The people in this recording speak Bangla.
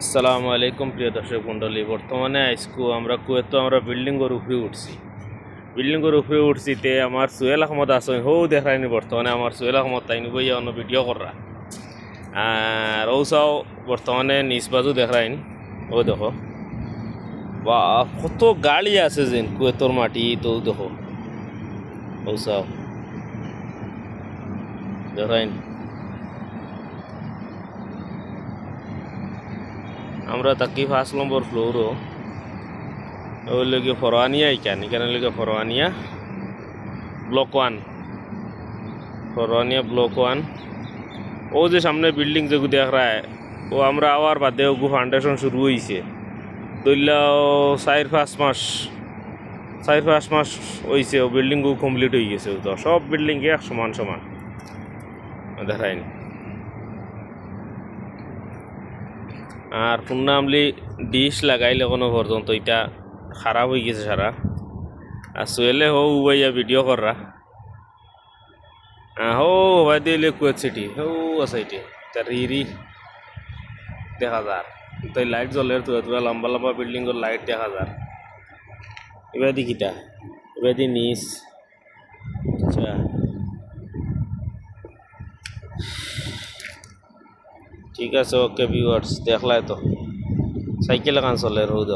আসসালামু আলাইকুম প্রিয় দর্শক মণ্ডলী। বর্তমানে আজকু আমরা কুয়েতো আমরা বিল্ডিংয়ের উপরে উঠছি। বিল্ডিংয়ের উপরে উঠছিতে আমার সোহেল আহমদ আছে, হো দেখায়নি। বর্তমানে আমার সোহেল আহমদ তাইনি বইয়া অন্য ভিডিও করা আর ও চাও বর্তমানে নিজ বাজু দেখাইন। ও দেখো বা কত গাড়ি আছে যেন কুয়েতর মাটি তো দেখো। ও চাও দেখাইন। আমরা তাকি 5 নম্বর ফ্লোরও ওই লগে ফরওয়ানিয়া এখানে লগে ফরওয়ানিয়া ব্লক 1, ফরওয়ানিয়া ব্লক 1। ও যে সামনে বিল্ডিং যেগু দেখ রায় ও আমরা আওয়ার বাদে ওগু ফাউন্ডেশন শুরু হয়েছে দইলাও 4-5 মাস হয়েছে। ও বিল্ডিংগু কমপ্লিট হয়ে গেছে। তো সব বিল্ডিং এক সমান সমান দেখাইনি। আর পূর্ণামলি ডিশ লাগাইলে কোনো পর্যন্ত এটা খারাপ হয়ে গেছে সারা। আর সোয়েলে হো উবাইয়া ভিডিও কররা হো ভাই দিলে কুয়েত সিটি হো আছে এটি তার রিরি দেখা যার তাই লাইট জ্বলে তো লম্বা লম্বা বিল্ডিংয়ের লাইট দেখা যার। এবার দি কিটা এবার দি নিচ। আচ্ছা ঠিক আছে, ওকে ভিউয়ার্স দেখলাই তো সাইকেল এখান চলে রোদ।